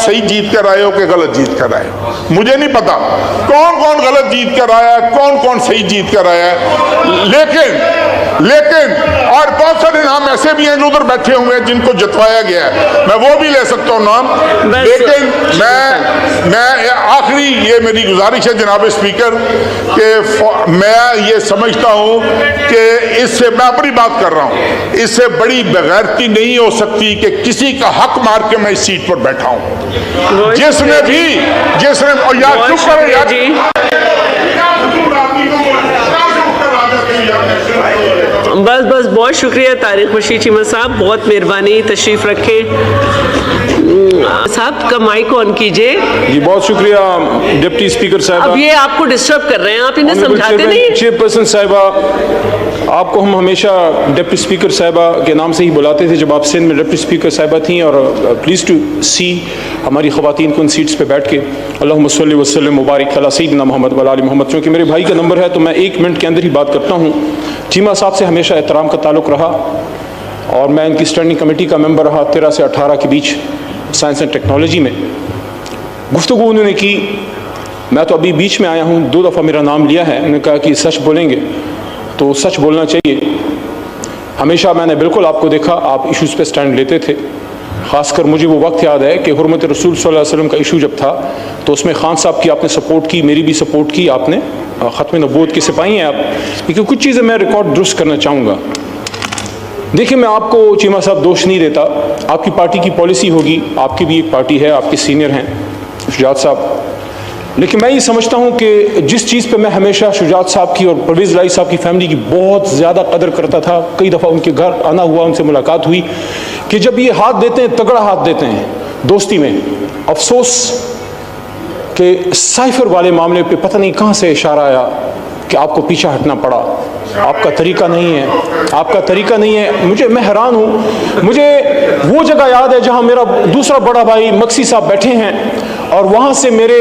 सही जीत कर आए हो कि गलत जीत कर आए हो, मुझे नहीं पता कौन कौन गलत जीत कर आया है, कौन कौन सही जीत कर आया है, लेकिन और बहुत सारे नाम ऐसे भी हैं जो उधर बैठे हुए हैं जिनको जतवाया गया है, मैं वो भी ले सकता हूँ नाम। लेकिन मैं आखिरी ये मेरी गुजारिश है जनाब स्पीकर कि मैं ये समझता हूँ कि इससे, मैं अपनी बात कर रहा हूँ, इससे बड़ी बेगैरती नहीं हो सकती कि किसी का हक मार के मैं इस सीट पर बैठा हूँ। जिसने और यार चुप करो यार, बस बहुत शुक्रिया तारिक मशीद चीमा साहब, बहुत मेहरबानी, तशरीफ रखें साहब का माइक ऑन कीजिए। जी बहुत शुक्रिया डिप्टी स्पीकर साहब। अब ये आपको डिस्टर्ब कर रहे हैं, आप इन्हें समझाते नहीं। चेयरपर्सन साहिबा, आपको हम हमेशा डिप्टी स्पीकर साहिबा के नाम से ही बुलाते थे जब आप सिंध में डिप्टी स्पीकर साहिबा थी, और प्लीज़ टू सी हमारी ख़वातीन को उन सीट्स पे बैठ के अल्लाहुम्मा सल्लि व सल्लिम मुबारक अला सय्यिदना मोहम्मद व आलि मोहम्मद। क्योंकि मेरे भाई का नंबर है तो मैं 1 मिनट के अंदर ही बात करता हूँ। चीमा साहब से हमेशा एहतराम का ताल्लुक़ रहा और मैं इनकी स्टैंडिंग कमेटी का मेंबर रहा 13 से 18 के बीच साइंस एंड टेक्नोलॉजी में। गुफ्तगू उन्होंने की, मैं तो अभी बीच में आया हूँ, 2 दफ़ा मेरा नाम लिया है, उन्होंने कहा कि सच बोलेंगे तो सच बोलना चाहिए। हमेशा मैंने बिल्कुल आपको देखा, आप इशूज़ पे स्टैंड लेते थे। ख़ासकर मुझे वो वक्त याद है कि हुर्मत रसूल सल्लल्लाहु अलैहि वसल्लम का इशू जब था तो उसमें खान साहब की आपने सपोर्ट की, मेरी भी सपोर्ट की आपने। ख़त्म नबूवत के सिपाही हैं आप। लेकिन कुछ चीज़ें मैं रिकॉर्ड दुरुस्त करना चाहूँगा। देखिए, मैं आपको चीमा साहब दोष नहीं देता, आपकी पार्टी की पॉलिसी होगी, आपकी भी एक पार्टी है, आपके सीनियर हैं शुजात साहब। लेकिन मैं ये समझता हूँ कि जिस चीज़ पे मैं हमेशा शुजात साहब की और परवेज़ लाई साहब की फैमिली की बहुत ज़्यादा कदर करता था, कई दफ़ा उनके घर आना हुआ, उनसे मुलाकात हुई, कि जब ये हाथ देते हैं, तगड़ा हाथ देते हैं दोस्ती में। अफसोस कि साइफर वाले मामले पे पता नहीं कहाँ से इशारा आया कि आपको पीछे हटना पड़ा। आपका तरीका नहीं है, आपका तरीका नहीं है। मैं हैरान हूँ। मुझे वो जगह याद है जहाँ मेरा दूसरा बड़ा भाई मक्सी साहब बैठे हैं और वहाँ से मेरे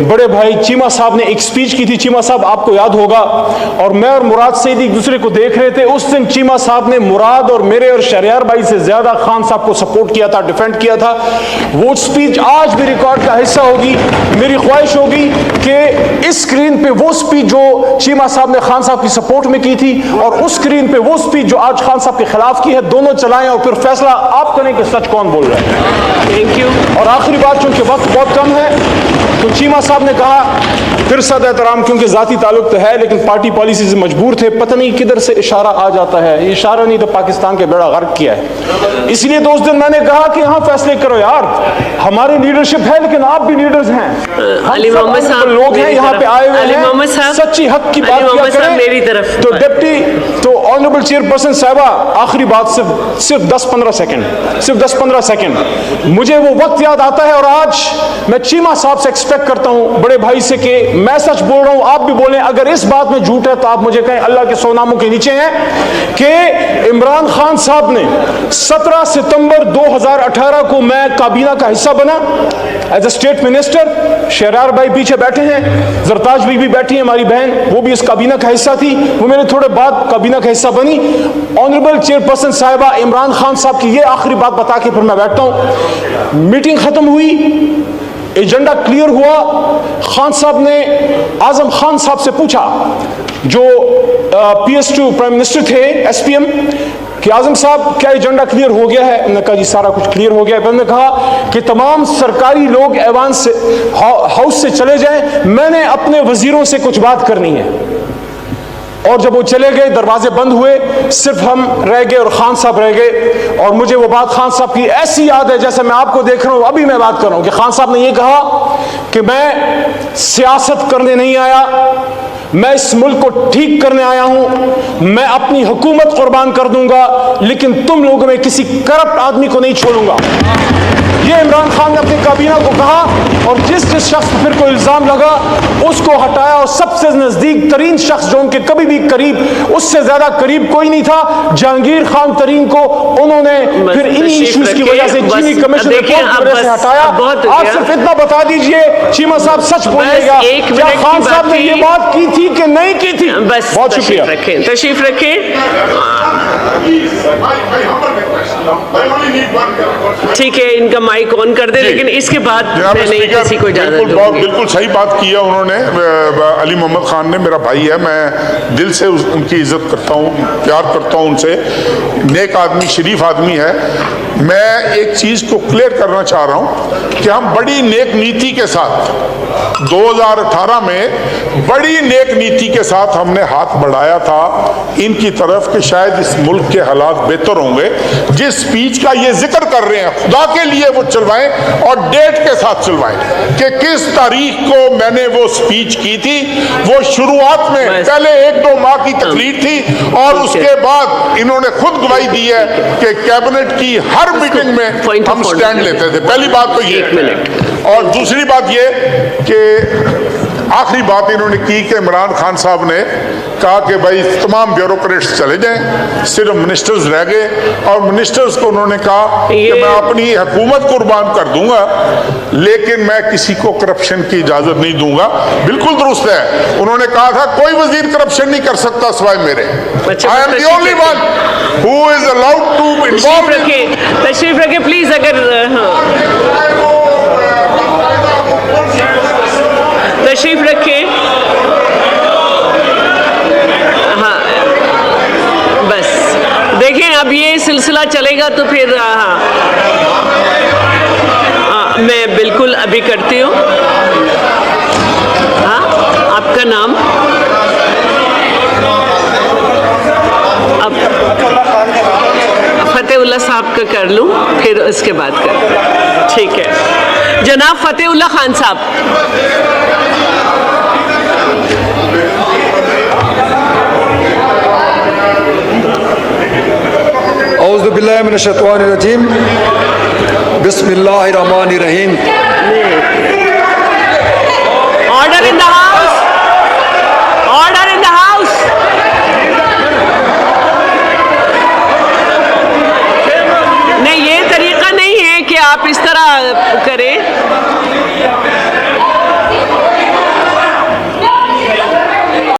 बड़े भाई चीमा साहब ने एक स्पीच की थी। चीमा साहब आपको याद होगा, और मैं और मुराद सईद एक दूसरे को देख रहे थे। उस दिन चीमा साहब ने मुराद और मेरे और शहरियार भाई से ज़्यादा खान साहब को सपोर्ट किया था, डिफेंड किया था। वो स्पीच आज भी रिकॉर्ड का हिस्सा होगी। मेरी ख्वाहिश होगी कि इस स्क्रीन पे वो स्पीच जो चीमा साहब ने खान साहब की सपोर्ट में की थी और उस स्क्रीन पे वो स्पीच जो आज खान साहब के खिलाफ की है, दोनों चलाएं और फिर फैसला आप करें कि सच कौन बोल रहा है। Thank you. और आखिरी बात, चूंकि वक्त बहुत कम है, तो चीमा साहब ने कहा, फिर सद एहतराम, क्योंकि ज़ाती ताल्लुक तो है लेकिन पार्टी पॉलिसी से मजबूर थे, पता नहीं किधर से इशारा आ जाता है। ये इशारा नहीं तो पाकिस्तान के बेड़ा गर्क किया है। इसलिए तो उस दिन मैंने कहा कि हाँ फैसले करो यार, हमारी लीडरशिप है लेकिन आप भी लीडर्स हैं, अली मोहम्मद साहब लोग हैं यहाँ पे आए हुए हैं, सच्ची हक की बात किया करें। मेरी तरफ तो डिप्टी, तो ऑनरेबल चेयरपर्सन साहिबा, आखिरी बात सिर्फ 10-15 सेकंड, सिर्फ 10-15 सेकंड। मुझे वो वक्त याद आता है और आज मैं चीमा साहब से एक्सपेक्ट करता हूं, बड़े भाई से, कि मैं सच बोल रहा हूं, आप भी बोलें। अगर इस बात में झूठ है तो आप मुझे कहें, अल्लाह के 100 नामों के नीचे हैं, कि इमरान खान साहब ने 17 सितंबर 2018 को मैं काबीना का हिस्सा बना एज ए स्टेट मिनिस्टर। शहरार भाई पीछे बैठे हैं, जरताज भी बैठी है हमारी बहन, वो भी इस काबीना का हिस्सा थी, वो मेरे थोड़े बाद काबीना का हिस्सा बनी। ऑनरेबल चेयरपर्सन साहिबा, इमरान खान साहब की ये आखिरी बात बता के फिर मैं बैठता हूं। मीटिंग खत्म हुई, एजेंडा क्लियर हुआ। खान साहब ने आजम खान साहब से पूछा, जो PS2 प्राइम मिनिस्टर थे, SPM, कि आजम साहब क्या एजेंडा क्लियर हो गया है? उन्होंने कहा जी सारा कुछ क्लियर हो गया है। उन्होंने कहा कि तमाम सरकारी लोग ऐवान से, हाउस से चले जाएं, मैंने अपने वजीरों से कुछ बात करनी है। और जब वो चले गए, दरवाजे बंद हुए, सिर्फ हम रह गए और खान साहब रह गए। और मुझे वो बात खान साहब की ऐसी याद है जैसे मैं आपको देख रहा हूं, अभी मैं बात कर रहा हूं, कि खान साहब ने ये कहा कि मैं सियासत करने नहीं आया, मैं इस मुल्क को ठीक करने आया हूं, मैं अपनी हुकूमत कुर्बान कर दूंगा, लेकिन तुम लोगों में किसी करप्ट आदमी को नहीं छोड़ूंगा। ये इमरान खान ने अपनी काबीना को कहा, और जिस शख्स पर फिर कोई इल्जाम लगा उसको हटाया, और सबसे नजदीक तरीन शख्स जो उनके कभी भी करीब, उससे ज्यादा करीब कोई नहीं था, जहांगीर खान तरीन को उन्होंने फिर इन्हीं इश्यूज की वजह से चीनी कमीशन रिपोर्ट की वजह से हटाया। आप सिर्फ इतना बता दीजिए, चीमा साहब सच बोलिएगा, क्या खान साहब ने ये बात की थी कि नहीं की थी? बस बहुत शुक्रिया। तशरीफ रखें। ठीक है, इनका माइक ऑन कर दे, जी। लेकिन इसके बाद जनाब मैं नहीं स्पीकर, किसी को इजाजत दूंगी। बिल्कुल सही बात किया उन्होंने। अली मोहम्मद खान ने, मेरा भाई है, मैं दिल से उनकी इज्जत करता हूँ, प्यार करता हूँ उनसे। नेक आदमी, शरीफ आदमी है। मैं एक चीज़ को क्लियर करना चाह रहा हूँ कि हम बड़ी नेक नीति के साथ 2018 में बड़ी नेक नीति के साथ हमने हाथ बढ़ाया था इनकी तरफ कि शायद इस मुल्क के हालात बेहतर होंगे। जिस स्पीच का ये जिक्र कर रहे हैं, खुदा के लिए वो चलवाएं और डेट के साथ चलवाएं कि किस तारीख को मैंने वो स्पीच की थी। वो शुरुआत में पहले 1-2 माह की तकलीफ थी और उसके बाद इन्होंने खुद गवाही दी है कि कैबिनेट की हर मीटिंग में हम स्टैंड लेते थे। पहली बात तो ये, और दूसरी बात ये कि आखिरी बात इन्होंने की कि इमरान खान साहब ने कहा कि भाई तमाम ब्यूरोक्रेट्स चले जाएं, सिर्फ मिनिस्टर्स रह गए। और मिनिस्टर्स को उन्होंने कहा कि मैं अपनी हुकूमत कुर्बान कर दूंगा, लेकिन मैं किसी को करप्शन की इजाजत नहीं दूंगा। बिल्कुल दुरुस्त है। उन्होंने कहा था कोई वजीर करप्शन नहीं कर सकता सिवाय मेरे। I am the only one who is allowed to involve. तशरीफ रखे प्लीज। अगर तशरीफ रखे। हाँ, बस देखें, अब ये सिलसिला चलेगा तो फिर हाँ, मैं बिल्कुल अभी करती हूँ। हाँ, आपका नाम? अब फतेहुल्लाह साहब का कर लूँ, फिर उसके बाद कर। ठीक है, जनाब फतेहुल्लाह खान साहब। औज़ु बिल्लाहि मिनश शैतानिर रजीम, बिस्मिल्लाहिर रहमानिर रहीम। Order in the house, order in the house. नहीं, ये तरीका नहीं है कि आप इस तरह करें।